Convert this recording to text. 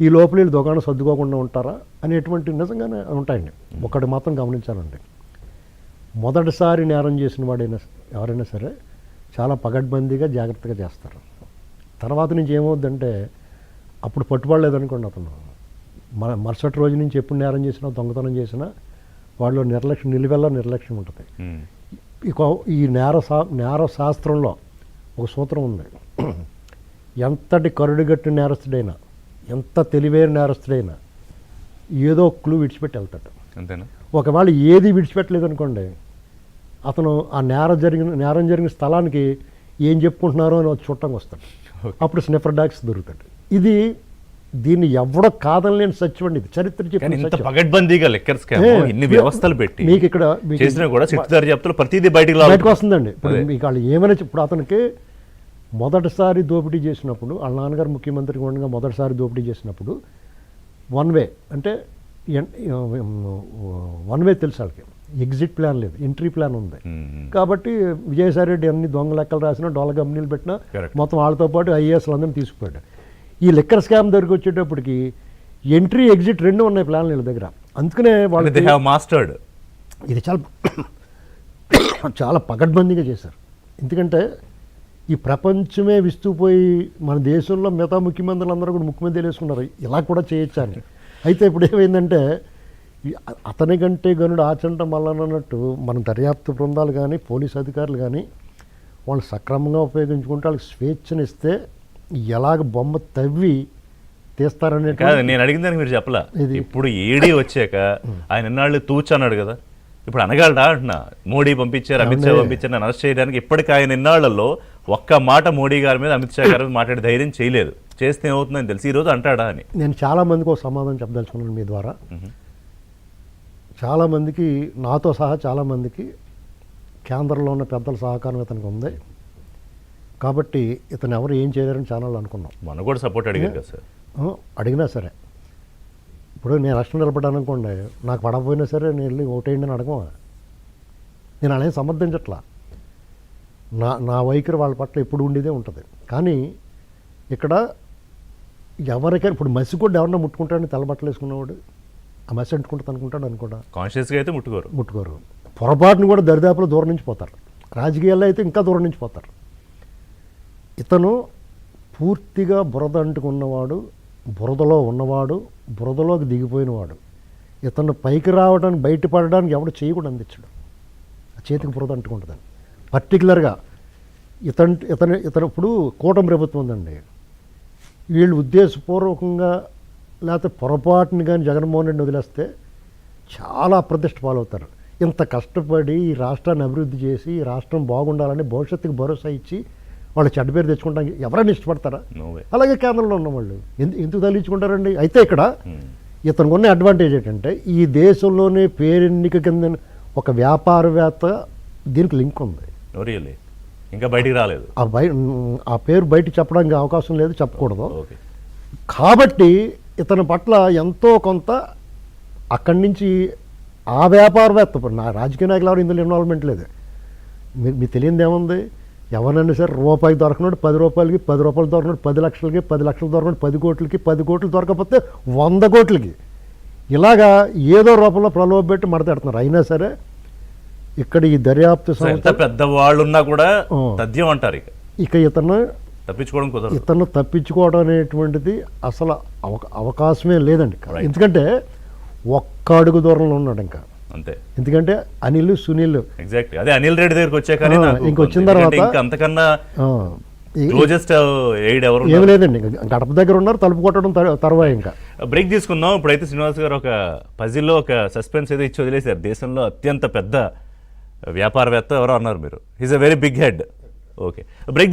ఈ లోపల వీళ్ళు దుకాణం సర్దుకోకుండా ఉంటారా అనేటువంటి నిజంగానే ఉంటాయండి. ఒకటి మాత్రం గమనించాలండి, మొదటిసారి నేరం చేసిన వాడైనా ఎవరైనా సరే చాలా పగడ్బందీగా జాగ్రత్తగా చేస్తారు. తర్వాత నుంచి ఏమవుద్దంటే అప్పుడు పట్టుబడలేదనుకోండి, అతను మరుసటి రోజు నుంచి ఎప్పుడు నేరం చేసినా దొంగతనం చేసినా వాళ్ళు నిలువెల్లా నిర్లక్ష్యం ఉంటుంది. ఇక ఈ నేర శాస్త్రంలో ఒక సూత్రం ఉంది, ఎంతటి కరుడుగట్టిన నేరస్తుడైనా ఎంత తెలివైన నేరస్తుడైనా ఏదో క్లూ విడిచిపెట్టి వెళ్తాడు. అంతేనా? ఒకవేళ ఏది విడిచిపెట్టలేదు అనుకోండి, అతను ఆ నేరం జరిగిన స్థలానికి ఏం చెప్పుకుంటున్నారో అని చూడటానికి వస్తాడు. అప్పుడు స్నిఫర్ డాగ్స్ దొరుకుతాడు. దీన్ని ఎవడో కాదనలేని సత్యం అండి, ఇది చరిత్ర చెప్పిన పగడ్బందీగా లెక్కర్ స్కామ్ ఇన్ని వ్యవస్థలు పెట్టి మీకు ఇక్కడ చేసినా కూడా చిట్టుదారి చెప్తారు ప్రతిదీ బయటకు వస్తుందండి. ఇప్పుడు మీకు వాళ్ళు ఏమైనా ఇప్పుడు అతనికి మొదటిసారి దోపిడీ చేసినప్పుడు వాళ్ళ నాన్నగారు ముఖ్యమంత్రిగా ఉండగా మొదటిసారి దోపిడీ చేసినప్పుడు వన్ వే అంటే వన్ వే తెలుసు వాళ్ళకి, ఎగ్జిట్ ప్లాన్ లేదు, ఎంట్రీ ప్లాన్ ఉంది. కాబట్టి విజయసాయి రెడ్డి అన్ని దొంగ లెక్కలు రాసినా డోల కంపెనీలు పెట్టినా మొత్తం వాళ్ళతో పాటు ఐఏఎస్లు అందరినీ తీసుకుపోయాడు. ఈ లెక్కర్ స్కామ్ దగ్గరికి వచ్చేటప్పటికి ఎంట్రీ ఎగ్జిట్ రెండు ఉన్నాయి ప్లాన్లు వీళ్ళ దగ్గర. అందుకనే వాళ్ళు మాస్టర్డ్ ఇది చాలా పగడ్బందీగా చేశారు. ఎందుకంటే ఈ ప్రపంచమే విస్తుపోయి మన దేశంలో మిగతా ముఖ్యమంత్రులు అందరూ కూడా ముఖ్యమంత్రులు వేసుకున్నారు ఇలా కూడా చేయొచ్చు అని. అయితే ఇప్పుడు ఏమైందంటే అతని కంటే గనుడు ఆచంట మల్లన్నట్టు మన దర్యాప్తు బృందాలు కానీ పోలీస్ అధికారులు కానీ వాళ్ళు సక్రమంగా ఉపయోగించుకుంటే వాళ్ళకి స్వేచ్ఛనిస్తే ఎలాగ బొమ్మ తవ్వి తీస్తారనే. నేను అడిగిన దానికి మీరు చెప్పలా. ఇప్పుడు ఈడీ వచ్చాక ఆయన ఎన్నాళ్ళు తూచన్నాడు కదా, ఇప్పుడు అనగలడా అంటున్నా. మోడీ పంపించారు, అమిత్ షా పంపించారు నన్ను అరెస్ట్ చేయడానికి. ఇప్పటికి ఆయన ఎన్నాళ్లలో ఒక్క మాట మోడీ గారి మీద అమిత్ షా గారి మీద మాట్లాడే ధైర్యం చేయలేదు. చేస్తే ఏమవుతుందని తెలిసి ఈరోజు అంటాడా అని నేను చాలా మందికి ఒక సమాధానం చెప్పదలుచుకున్నాను మీ ద్వారా. చాలామందికి నాతో సహా చాలామందికి కేంద్రంలో ఉన్న పెద్దల సహకారం ఇతనికి ఉంది కాబట్టి ఇతను ఎవరు ఏం చేయలేరని ఛానల్ అనుకున్నాం. మనం కూడా సపోర్ట్ అడిగారు కదా సార్. అడిగినా సరే ఇప్పుడు నేను ఎలక్షన్ నిలబడ్డాను అనుకోండి, నాకు పడకపోయినా సరే నేను వెళ్ళి ఓటేయండి అని అడగమా. నేను అలాగే సమర్థించట్లా, నా వైఖరి వాళ్ళ పట్ల ఎప్పుడు ఉండేదే ఉంటుంది. కానీ ఇక్కడ ఎవరికైనా ఇప్పుడు మసిగుడ్డ ఎవరన్నా ముట్టుకుంటాడని తెల్లబట్టలు వేసుకున్నవాడు ఆ మసి అంటుకుంటుంది అనుకుంటాడు అనుకోడా, కాన్షియస్గా అయితే ముట్టుకోరు. పొరపాటును కూడా దరిదాపులో దూరం నుంచి పోతారు. రాజకీయాల్లో అయితే ఇంకా దూరం నుంచి పోతారు. ఇతను పూర్తిగా బురద అంటుకున్నవాడు, బురదలో ఉన్నవాడు, బురదలోకి దిగిపోయినవాడు. ఇతను పైకి రావడానికి బయటపడడానికి ఎవడు చేయకుండా అందించడు, చేతికి బురద అంటుకుంటుందని. పర్టికులర్గా ఇతను ఇప్పుడు కూటమి ప్రభుత్వం ఉందండి, వీళ్ళు ఉద్దేశపూర్వకంగా లేకపోతే పొరపాటుని కానీ జగన్మోహన్ రెడ్డిని వదిలేస్తే చాలా అప్రతిష్ట పాలవుతారు. ఇంత కష్టపడి ఈ రాష్ట్రాన్ని అభివృద్ధి చేసి ఈ రాష్ట్రం బాగుండాలని భవిష్యత్తుకు భరోసా ఇచ్చి వాళ్ళు చెడ్డ పేరు తెచ్చుకుంటానికి ఎవరైనా ఇష్టపడతారా? అలాగే కేంద్రంలో ఉన్న వాళ్ళు ఎందుకు తగిలించుకుంటారండి? అయితే ఇక్కడ ఇతనికి ఉన్న అడ్వాంటేజ్ ఏంటంటే ఈ దేశంలోనే పేరెన్నిక కింద ఒక వ్యాపారవేత్త దీనికి లింక్ ఉంది. ఇంకా బయటికి రాలేదు, ఆ పేరు బయట చెప్పడానికి అవకాశం లేదు, చెప్పకూడదు. కాబట్టి ఇతని పట్ల ఎంతో కొంత అక్కడి నుంచి ఆ వ్యాపారవేత్త, నా రాజకీయ నాయకులు ఎవరు ఇందులో ఇన్వాల్వ్మెంట్ లేదు. మీకు తెలియదు ఏముంది, ఎవరైనా సరే రూపాయికి దొరకనోడు 10 రూపాయలకి, 10 రూపాయలు దొరకనోడు 10 లక్షలకి, 10 లక్షలు దొరకనోడు 10 కోట్లకి, 10 కోట్లు దొరకకపోతే 100 కోట్లకి, ఇలాగా ఏదో రూపంలో ప్రలోభ పెట్టి మడతెడుతున్నారు. అయినా సరే ఇక్కడ ఈ దర్యాప్తు సంస్థ పెద్దవాళ్ళు ఉన్నా కూడా తథ్యం అంటారు. ఇక ఇతను తప్పించుకోవడం అనేటువంటిది అసలు అవకాశమే లేదండి. ఎందుకంటే ఒక్క అడుగు దూరంలో ఉన్నాడు ఇంకా అంతే. ఎందుకంటే అనిల్, సునీల్ ఎగ్జాక్ట్లీ అదే అనిల్ రెడ్డి దగ్గరికి వచ్చాక ఇంకొచ్చిన తర్వాత అంతకన్నా ఏమి లేదండి, గడప దగ్గర ఉన్నారు, తలుపు కొట్టడం తర్వాత. ఇంకా బ్రేక్ తీసుకుందాం. ఇప్పుడైతే శ్రీనివాస్ గారు ఒక పజిల్లో ఒక సస్పెన్స్ ఏదో ఇచ్చి వదిలేశారు. దేశంలో అత్యంత పెద్ద వ్యాపారవేత్త ఎవరో అన్నారు మీరు, is a very big head. Okay, break